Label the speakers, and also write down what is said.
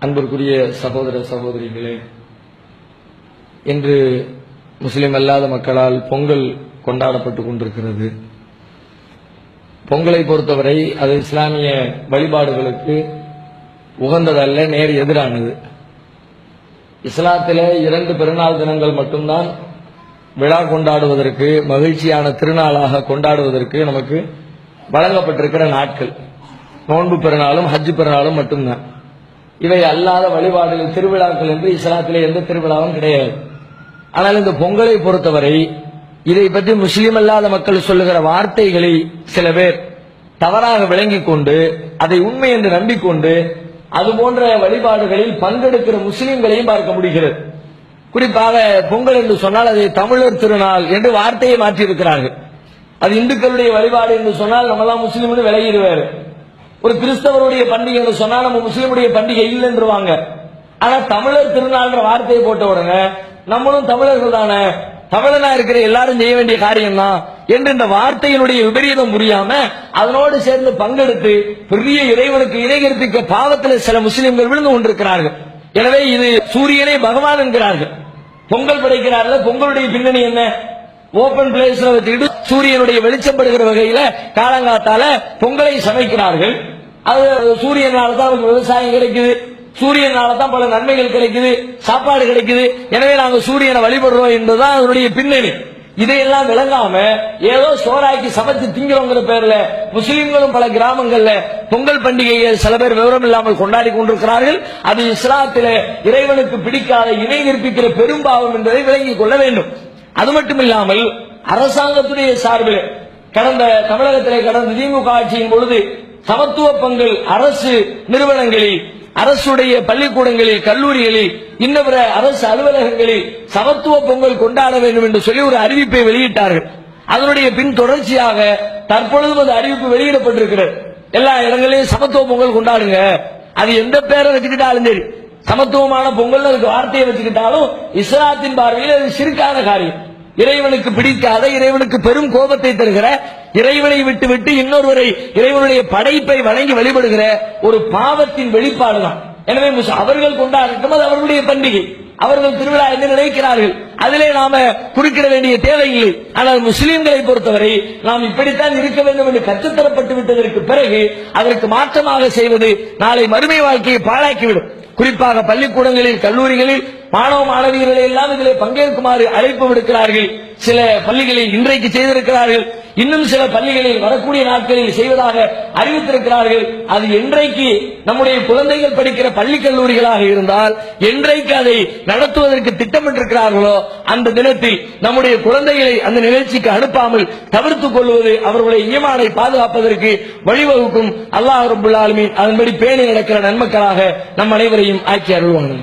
Speaker 1: அன்பிற்குரிய சகோதர சகோதரிகளே, இன்று முஸ்லிம் அல்லாத மக்களால் பொங்கல் கொண்டாடப்பட்டுக் கொண்டிருக்கிறது. பொங்கலை பொறுத்தவரை அது இஸ்லாமிய வழிபாடுகளுக்கு உகந்ததல்ல, நேர் எதிரானது. இஸ்லாத்திலே 2 பெருநாள் தினங்கள் மட்டும்தான் விழா கொண்டாடுவதற்கு, மகிழ்ச்சியான திருநாளாக கொண்டாடுவதற்கு நமக்கு வழங்கப்பட்டிருக்கிற நாட்கள். நோன்பு பெருநாளும் ஹஜ் பெருநாளும் மட்டும்தான். இவை அல்லாத வழிபாடுகள், திருவிழாக்கள் என்று இஸ்லாத்திலே எந்த திருவிழாவும் கிடையாது. ஆனால் இந்த பொங்கலை பொறுத்தவரை இதை பற்றி முஸ்லீம் அல்லாத மக்கள் சொல்லுகிற வார்த்தைகளை சில பேர் தவறாக விளங்கிக் கொண்டு, அதை உண்மை என்று நம்பிக்கொண்டு, அது போன்ற வழிபாடுகளில் பங்கெடுக்கிற முஸ்லீம்களையும் பார்க்க முடிகிறது. குறிப்பாக பொங்கல் என்று சொன்னால் அதை தமிழர் திருநாள் என்று வார்த்தையை மாற்றியிருக்கிறார்கள். அது இந்துக்களுடைய வழிபாடு என்று சொன்னால் நம்மளாம் முஸ்லீம் விலகிடுவாரு. ஒரு கிறிஸ்தவருடைய பண்டிகை என்று சொன்னால் நம்ம முஸ்லீமுடைய பண்டிகை இல்லை என்றுவாங்க. ஆனா தமிழர் திருநாள் வார்த்தையை போட்ட உடனே நம்மளும் தமிழர்கள் தானே, தமிழனா இருக்கிற எல்லாரும் செய்ய வேண்டிய காரியம் தான் என்று இந்த வார்த்தையினுடைய விபரீதம் புரியாம அதனோடு சேர்ந்து பங்கெடுத்து பெரிய இறைவனுக்கு இணை கற்பிக்க பாவத்தில் சில முஸ்லிம்கள் விழுந்து கொண்டிருக்கிறார்கள். எனவே இது சூரியனை பகவான் என்கிறார்கள். பொங்கல் படைக்கிறார்கள். பொங்கலுடைய பின்னணி என்ன? ஓபன் பிளேஸ்ல வச்சுக்கிட்டு சூரியனுடைய வெளிச்சப்படுகிற வகையில காலங்காத்தால பொங்கலை சமைக்கிறார்கள். அது சூரியனால தான் நமக்கு விவசாயம் கிடைக்குது, சூரியனால தான் பல நன்மைகள் கிடைக்குது, சாப்பாடு கிடைக்குது. எனவே நாங்க சூரியனை வழிபடுறோம் என்பதுதான் அதனுடைய பின்னணி. இதையெல்லாம் விளங்காம ஏதோ சோறாக்கி சமைச்சு திங்கிறோங்கிற பேர்ல முஸ்லிம்களும் பல கிராமங்கள்ல பொங்கல் பண்டிகையை சில பேர் விவரம் இல்லாமல் கொண்டாடி கொண்டிருக்கிறார்கள். அது இஸ்லாத்திலே இறைவனுக்கு பிடிக்காத இணை கற்பிக்கிற பெரும்பாவம் என்பதை விளங்கிக் கொள்ள வேண்டும். அது மட்டும் இல்லாமல் அரசாங்கத்துடைய சார்பில் தமிழகத்திலே கடந்த திமுக ஆட்சியின் பொழுது சமத்துவ பொங்கல் அரசு நிறுவனங்களில், அரசுடைய பள்ளிக்கூடங்களில், கல்லூரிகளில், இன்னபிற அரசு அலுவலகங்களில் சமத்துவ பொங்கல் கொண்டாட வேண்டும் என்று சொல்லி ஒரு அறிவிப்பை வெளியிட்டார்கள். அதனுடைய பின் தொடர்ச்சியாக தற்பொழுது அந்த அறிவிப்பு வெளியிடப்பட்டிருக்கிறது. எல்லா இடங்களிலும் சமத்துவ பொங்கல் கொண்டாடுங்க. அது எந்த பேரை வச்சுக்கிட்டாலும் சரி, சமத்துவமான பொங்கல் அதுக்கு வார்த்தையை வச்சுக்கிட்டாலும் இஸ்லாத்தின் பார்வையில் அது சிறுக்கான காரியம். இறைவனுக்கு பிடிக்காத, இறைவனுக்கு பெரும் கோபத்தை தருகிற, இறைவனை விட்டு விட்டு இன்னொருவரை இறைவனுடைய படைப்பை வணங்கி வழிபடுகிற ஒரு பாவத்தின் வெளிப்பாடுதான். எனவே அவர்கள் கொண்டாடட்டும், அது அவர்களுடைய பண்டிகை, அவர்கள் திருவிழா என்று நினைக்கிறார்கள். அதிலே நாம குறுக்கிட வேண்டிய தேவையில்லை. ஆனால் முஸ்லிம்களை பொறுத்தவரை நாம் இப்படித்தான் இருக்க வேண்டும் என்று கற்றுத்தரப்பட்டு விட்டதற்கு பிறகு அதற்கு மாற்றமாக செய்வது நாளை மறுமை வாழ்க்கையை பாழாக்கிவிடும். குறிப்பாக பள்ளிக்கூடங்களில், கல்லூரிகளில் மாணவ மாணவியர்களை எல்லாம் இதில் பங்கேற்குமாறு அழைப்பு விடுக்கிறார்கள். சில பள்ளிகளில் இன்றைக்கு செய்திருக்கிறார்கள், இன்னும் சில பள்ளிகளில் வரக்கூடிய நாட்களில் செய்வதாக அறிவித்திருக்கிறார்கள். அது என்றைக்கு நம்முடைய குழந்தைகள் படிக்கிற பள்ளி கல்லூரிகளாக இருந்தால் என்றைக்கு அதை நடத்துவதற்கு திட்டமிட்டிருக்கிறார்களோ அந்த தினத்தில் நம்முடைய குழந்தைகளை அந்த நிகழ்ச்சிக்கு அனுப்பாமல் தவிர்த்துக் கொள்வது அவர்களுடைய ஈமானை பாதுகாப்பதற்கு வழிவகுக்கும். அல்லாஹ் ரப்பல் ஆலமீன் அதன்படி பேணி நடக்கிற நன்மக்களாக நம் அனைவரையும் ஆக்கி அருள்வானாக.